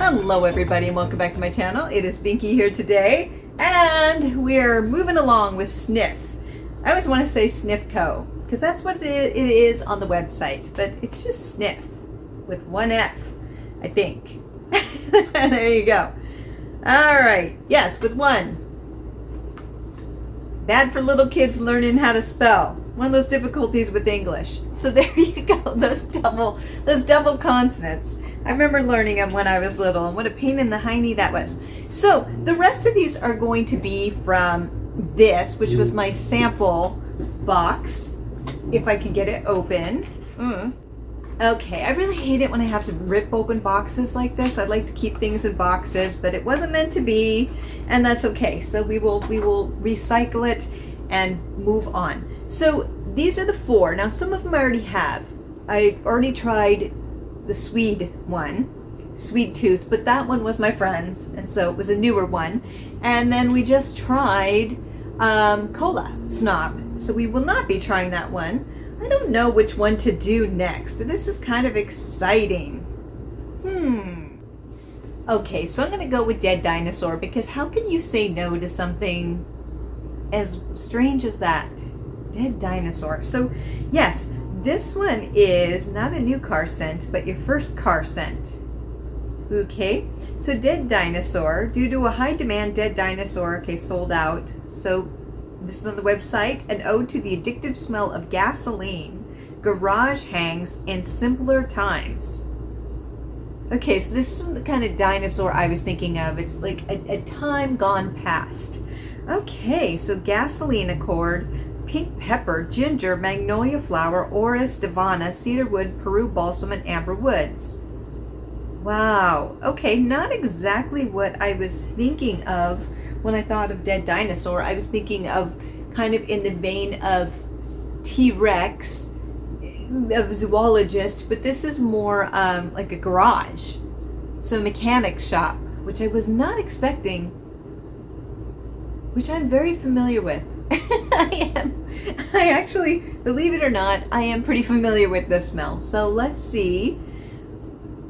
Hello everybody and welcome back to my channel. It is Binky here today and we're moving along with Snif. I always want to say Snif Co. because that's what it is on the website, but it's just Snif with one F, I think. There you go. Alright, yes, with one. Bad for little kids learning how to spell. One of those difficulties with English. So there you go, those double consonants. I remember learning them when I was little, and what a pain in the hiney that was. So the rest of these are going to be from this, which was my sample box, if I can get it open. Okay, I really hate it when I have to rip open boxes like this. I like to keep things in boxes, but it wasn't meant to be, and that's okay. So we will recycle it and move on. So these are the four. Now some of them I already have. I already tried the Swede one, Sweet Tooth, but that one was my friend's, and so it was a newer one. And then we just tried Cola Snob, so we will not be trying that one. I don't know which one to do next. This is kind of exciting. Okay, so I'm gonna go with Dead Dinosaur, because how can you say no to something as strange as that? Dead Dinosaur. So yes, this one is not a new car scent, but your first car scent. Okay, so Dead Dinosaur, due to a high demand, Dead Dinosaur, okay, sold out. So this is on the website, an ode to the addictive smell of gasoline, garage hangs, and simpler times. Okay, so this isn't the kind of dinosaur I was thinking of. It's like a time gone past. Okay, so gasoline accord, pink pepper, ginger, magnolia flower, orris, divana, cedarwood, Peru balsam, and amber woods. Wow. Okay, not exactly what I was thinking of when I thought of Dead Dinosaur. I was thinking of kind of in the vein of T-Rex, of zoologist, but this is more like a garage. So mechanic shop, which I was not expecting, which I'm very familiar with. I actually, believe it or not, I am pretty familiar with this smell. So let's see.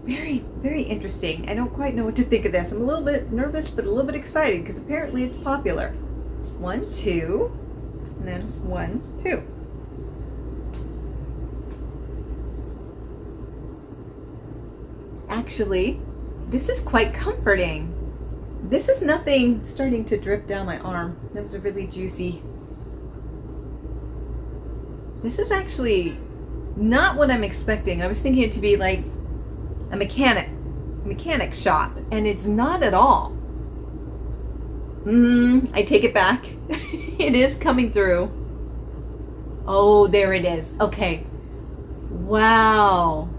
Very, very interesting. I don't quite know what to think of this. I'm a little bit nervous, but a little bit excited because apparently it's popular. 1, 2, and then 1, 2. Actually, this is quite comforting. This is nothing starting to drip down my arm. That was a really juicy. This is actually not what I'm expecting. I was thinking it to be like a mechanic shop, and it's not at all. I take it back. It is coming through. Oh, there it is. Okay. Wow.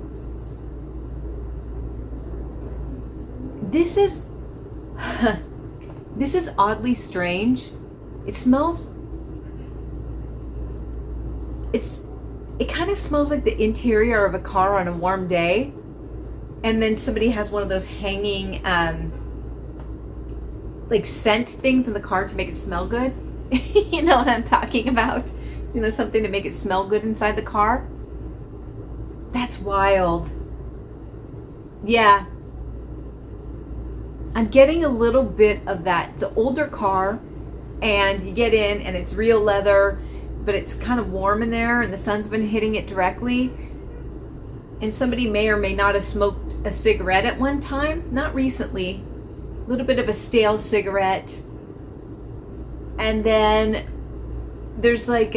This is this is oddly strange. It smells, it kind of smells like the interior of a car on a warm day, and then somebody has one of those hanging like scent things in the car to make it smell good. You know what I'm talking about? You know, something to make it smell good inside the car. That's wild. Yeah, I'm getting a little bit of that. It's an older car, and you get in and it's real leather, but it's kind of warm in there and the sun's been hitting it directly. And somebody may or may not have smoked a cigarette at one time, not recently. A little bit of a stale cigarette. And then there's like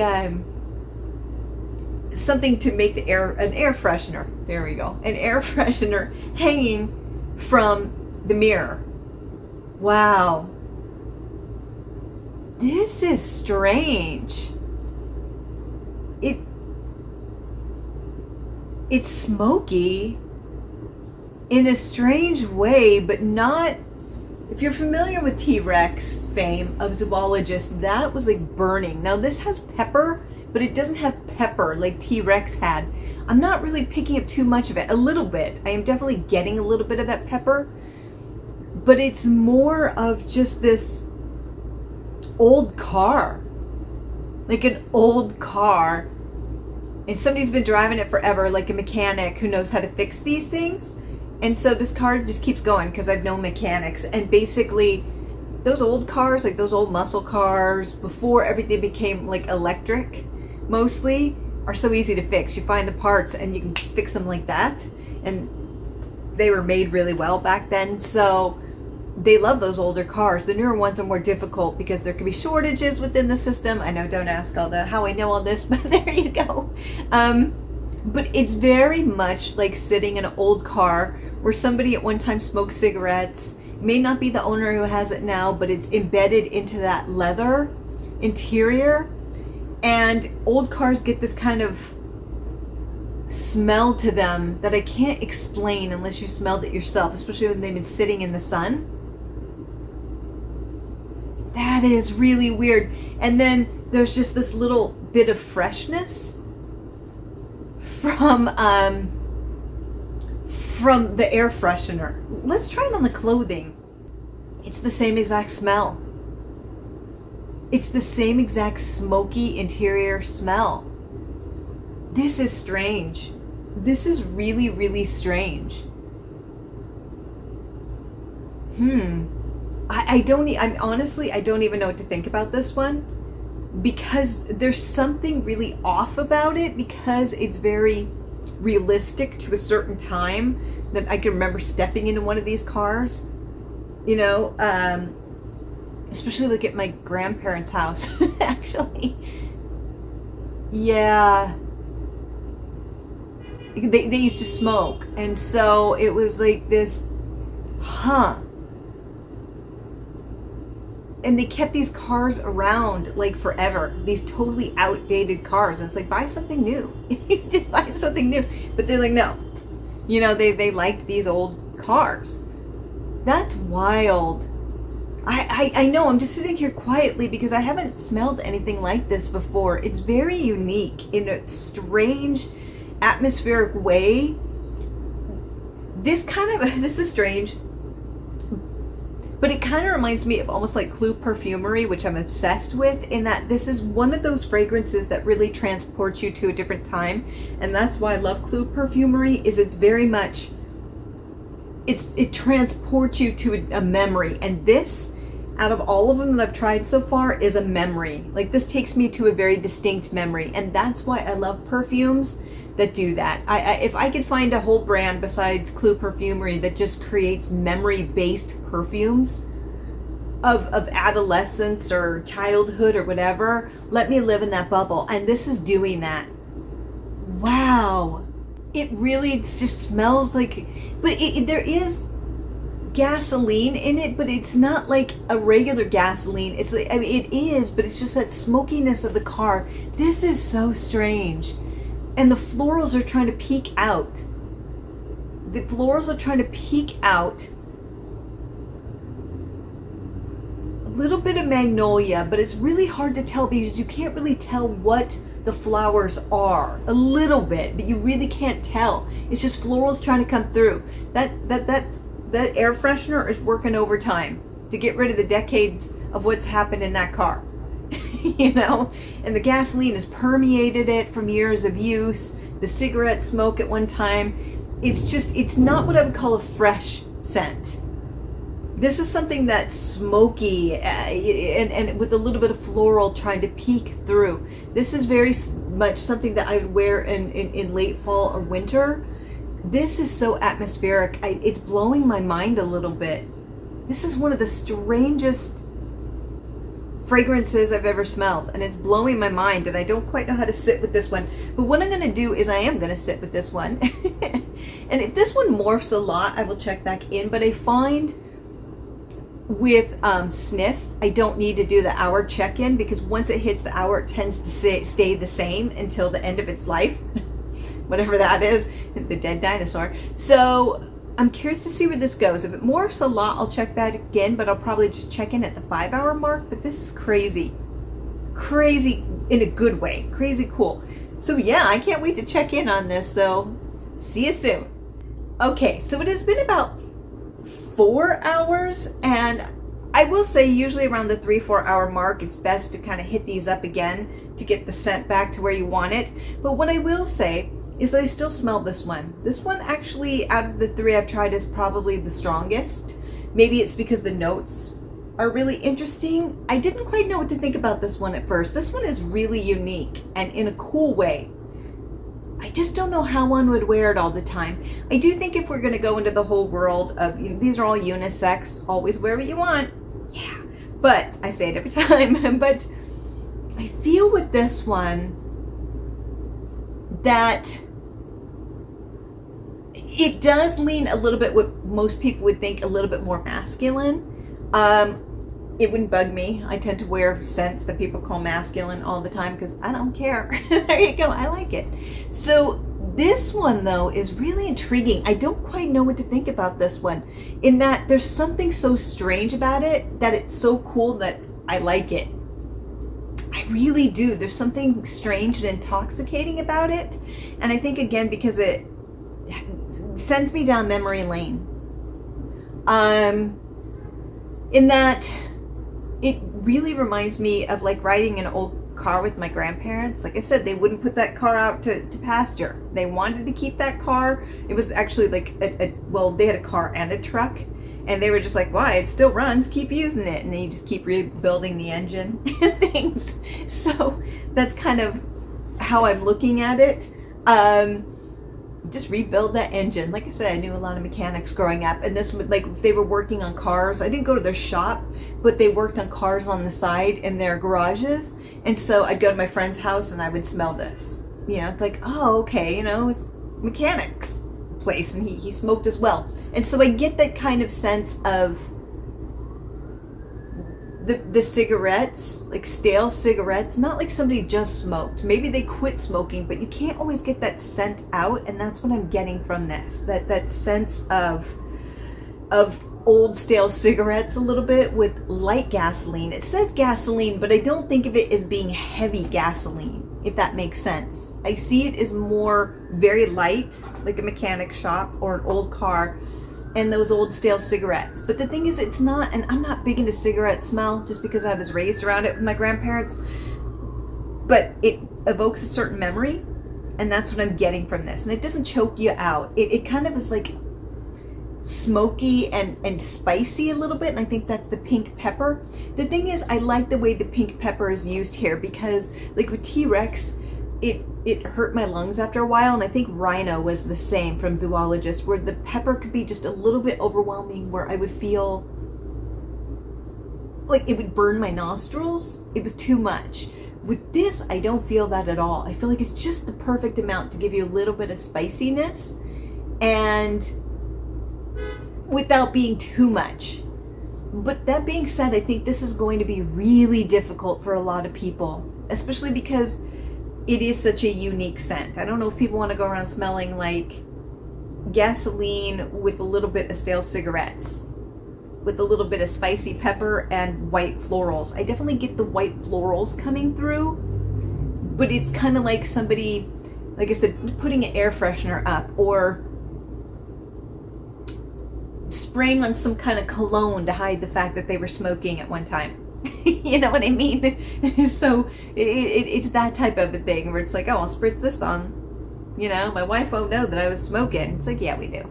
something to make the air, an air freshener. There we go. An air freshener hanging from the mirror. Wow. This is strange. It's smoky in a strange way, but not. If you're familiar with T-Rex fame of zoologist, that was like burning. Now this has pepper, but it doesn't have pepper like T-Rex had. I'm not really picking up too much of it. A little bit. I am definitely getting a little bit of that pepper, but it's more of just this old car. Like an old car, and somebody's been driving it forever, like a mechanic who knows how to fix these things, And so this car just keeps going because I've known mechanics. And basically, those old cars, like those old muscle cars, before everything became like electric, mostly, are so easy to fix. You find the parts and you can fix them like that. And they were made really well back then. So they love those older cars. The newer ones are more difficult because there can be shortages within the system. I know, don't ask how I know all this, but there you go. But it's very much like sitting in an old car where somebody at one time smoked cigarettes. It may not be the owner who has it now, but it's embedded into that leather interior. And old cars get this kind of smell to them that I can't explain unless you smelled it yourself, especially when they've been sitting in the sun. That is really weird. And then there's just this little bit of freshness from the air freshener. Let's try it on the clothing. It's the same exact smell. It's the same exact smoky interior smell. This is strange. This is really, really strange. Honestly, I don't even know what to think about this one, because there's something really off about it, because it's very realistic to a certain time that I can remember stepping into one of these cars, you know, especially like at my grandparents' house, actually. Yeah. They used to smoke, and so it was like this, and they kept these cars around like forever, these totally outdated cars. And it's like, buy something new. Just buy something new. But they're like, no. You know, they liked these old cars. That's wild. I know, I'm just sitting here quietly because I haven't smelled anything like this before. It's very unique in a strange atmospheric way. This is strange, but it kind of reminds me of almost like Clue perfumery, which I'm obsessed with, in that this is one of those fragrances that really transports you to a different time. And that's why I love Clue perfumery, is it's very much, it transports you to a memory. And this, out of all of them that I've tried so far, is a memory. Like, this takes me to a very distinct memory. And that's why I love perfumes that do that. If I could find a whole brand besides Clue perfumery that just creates memory-based perfumes of adolescence or childhood or whatever, let me live in that bubble. And this is doing that. Wow. It really just smells like, but there is gasoline in it, but it's not like a regular gasoline. It's like, I mean, it is, but it's just that smokiness of the car. This is so strange. And the florals are trying to peek out. The florals are trying to peek out. A little bit of magnolia, but it's really hard to tell because you can't really tell what the flowers are. A little bit, but you really can't tell. It's just florals trying to come through. That air freshener is working overtime to get rid of the decades of what's happened in that car. You know, and the gasoline has permeated it from years of use, the cigarette smoke at one time. It's not what I would call a fresh scent. This is something that's smoky and with a little bit of floral trying to peek through. This is very much something that I would wear in late fall or winter. This is so atmospheric. It's blowing my mind a little bit. This is one of the strangest fragrances I've ever smelled, and it's blowing my mind, and I don't quite know how to sit with this one. But what I'm going to do is I am going to sit with this one. And if this one morphs a lot, I will check back in. But I find with Snif, I don't need to do the hour check-in, because once it hits the hour, it tends to stay the same until the end of its life. Whatever that is, the dead dinosaur. So I'm curious to see where this goes. If it morphs a lot, I'll check back again, but I'll probably just check in at the 5-hour mark. But this is crazy. Crazy in a good way. Crazy cool. So yeah, I can't wait to check in on this. So see you soon. Okay, so it has been about 4 hours, and I will say usually around the 3-4 hour mark, it's best to kind of hit these up again to get the scent back to where you want it. But what I will say is that I still smell this one. This one actually, out of the three I've tried, is probably the strongest. Maybe it's because the notes are really interesting. I didn't quite know what to think about this one at first. This one is really unique and in a cool way. I just don't know how one would wear it all the time. I do think if we're going to go into the whole world of, you know, these are all unisex, always wear what you want. Yeah, but I say it every time. But I feel with this one that it does lean a little bit what most people would think a little bit more masculine. It wouldn't bug me. I tend to wear scents that people call masculine all the time because I don't care. There you go. I like it. So this one, though, is really intriguing. I don't quite know what to think about this one, in that there's something so strange about it that it's so cool that I like it. I really do. There's something strange and intoxicating about it. And I think, again, because it sends me down memory lane. In that it really reminds me of like riding an old car with my grandparents. Like I said, they wouldn't put that car out to pasture. They wanted to keep that car. It was actually like well, they had a car and a truck, and they were just like, why? It still runs, keep using it. And then you just keep rebuilding the engine and things. So that's kind of how I'm looking at it. Just rebuild that engine. Like I said, I knew a lot of mechanics growing up, and this would, like, if they were working on cars, I didn't go to their shop, but they worked on cars on the side in their garages. And so I'd go to my friend's house and I would smell this. You know, it's like, oh, okay, you know, it's mechanics place, and he smoked as well. And so I get that kind of sense of the cigarettes, like stale cigarettes, not like somebody just smoked. Maybe they quit smoking, but you can't always get that scent out, and that's what I'm getting from this. That sense of old stale cigarettes a little bit with light gasoline. It says gasoline, but I don't think of it as being heavy gasoline, if that makes sense. I see it as more very light, like a mechanic shop or an old car, and those old stale cigarettes. But the thing is, it's not, and I'm not big into cigarette smell just because I was raised around it with my grandparents, but it evokes a certain memory, and that's what I'm getting from this. And it doesn't choke you out. It kind of is like smoky and spicy a little bit, and I think that's the pink pepper. The thing is, I like the way the pink pepper is used here, because like with T-Rex, it hurt my lungs after a while, and I think Rhino was the same from Zoologist, where the pepper could be just a little bit overwhelming, where I would feel like it would burn my nostrils. It was too much. With this, I don't feel that at all. I feel like it's just the perfect amount to give you a little bit of spiciness, and without being too much. But that being said, I think this is going to be really difficult for a lot of people, especially because it is such a unique scent. I don't know if people want to go around smelling like gasoline with a little bit of stale cigarettes, with a little bit of spicy pepper and white florals. I definitely get the white florals coming through, but it's kind of like somebody, like I said, putting an air freshener up, or spraying on some kind of cologne to hide the fact that they were smoking at one time. You know what I mean? So it's that type of a thing where it's like, oh, I'll spritz this on. You know, my wife won't know that I was smoking. It's like, yeah, we do.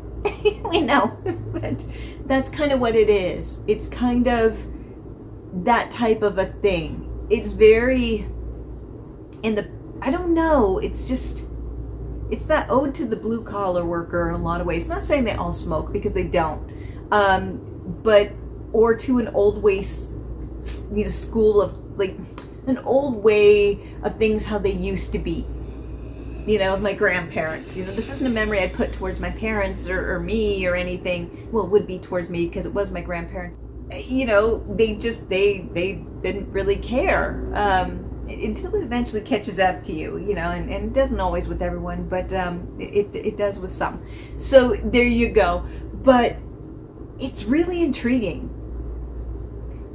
We know. But that's kind of what it is. It's kind of that type of a thing. It's very I don't know, it's just, it's that ode to the blue collar worker in a lot of ways. Not saying they all smoke, because they don't. But, or to an old way, you know, school of, like, an old way of things how they used to be, you know, of my grandparents. You know, this isn't a memory I'd put towards my parents or me or anything. Well, it would be towards me because it was my grandparents. You know, they didn't really care until it eventually catches up to you, you know, and it doesn't always with everyone, but it does with some. So there you go. But it's really intriguing.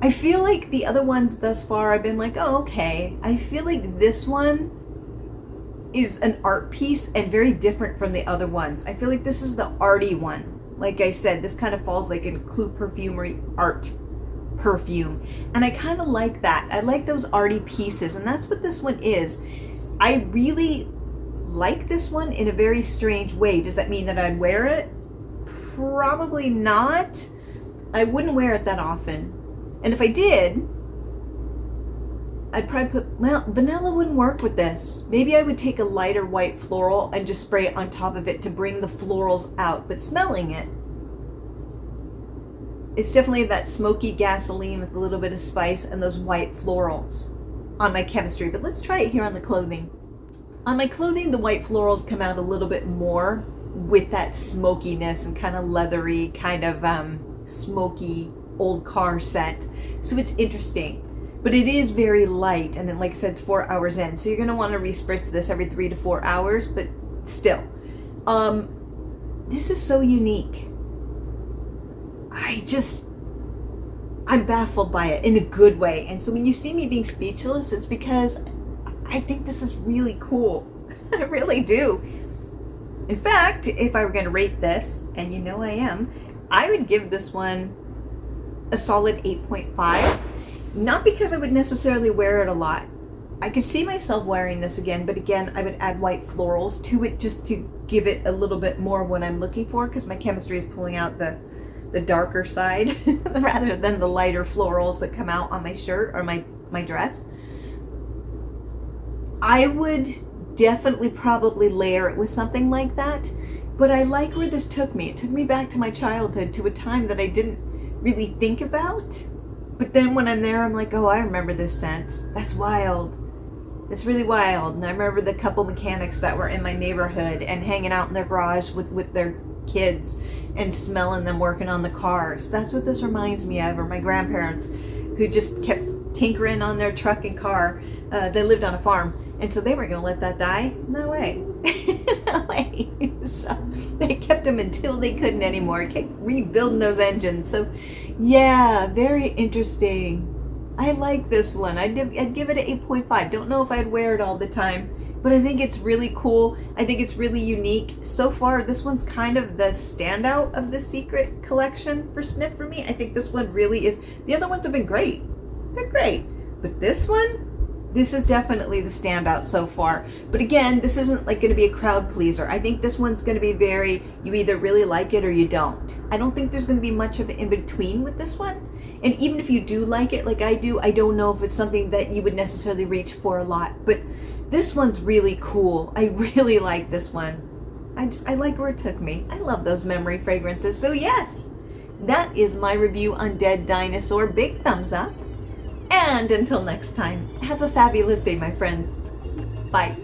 I feel like the other ones thus far, I've been like, oh, okay. I feel like this one is an art piece and very different from the other ones. I feel like this is the arty one. Like I said, this kind of falls like in Clue Perfumery art perfume. And I kind of like that. I like those arty pieces, and that's what this one is. I really like this one in a very strange way. Does that mean that I'd wear it? Probably not. I wouldn't wear it that often. And if I did, I'd probably put, well, vanilla wouldn't work with this. Maybe I would take a lighter white floral and just spray it on top of it to bring the florals out. But smelling it, it's definitely that smoky gasoline with a little bit of spice and those white florals on my chemistry. But let's try it here on the clothing. On my clothing, the white florals come out a little bit more with that smokiness and kind of leathery, kind of smoky old car scent. So it's interesting. But it is very light, and then, like I said, it's 4 hours in. So you're going to want to respritz this every 3 to 4 hours, but still. This is so unique. I'm baffled by it in a good way. And so when you see me being speechless, it's because I think this is really cool. I really do. In fact, if I were going to rate this, and you know I am, I would give this one a solid 8.5. Not because I would necessarily wear it a lot. I could see myself wearing this again, but again, I would add white florals to it just to give it a little bit more of what I'm looking for, because my chemistry is pulling out the darker side rather than the lighter florals that come out on my shirt or my dress. I would definitely probably layer it with something like that, but I like where this took me. It took me back to my childhood, to a time that I didn't really think about. But then when I'm there, I'm like, oh, I remember this scent. That's wild. It's really wild. And I remember the couple mechanics that were in my neighborhood and hanging out in their garage with their kids and smelling them working on the cars. That's what this reminds me of. Or my grandparents who just kept tinkering on their truck and car. They lived on a farm. And so they weren't going to let that die. No way. No way. So they kept them until they couldn't anymore. Kept rebuilding those engines. So yeah, very interesting. I like this one. I'd give it an 8.5. Don't know if I'd wear it all the time, but I think it's really cool. I think it's really unique. So far, this one's kind of the standout of the secret collection for Snif for me. I think this one really is. The other ones have been great. They're great. But this one, this is definitely the standout so far. But again, this isn't like going to be a crowd pleaser. I think this one's going to be very, you either really like it or you don't. I don't think there's going to be much of an in-between with this one. And even if you do like it like I do, I don't know if it's something that you would necessarily reach for a lot. But this one's really cool. I really like this one. I like where it took me. I love those memory fragrances. So yes, that is my review on Dead Dinosaur. Big thumbs up. And until next time, have a fabulous day, my friends. Bye.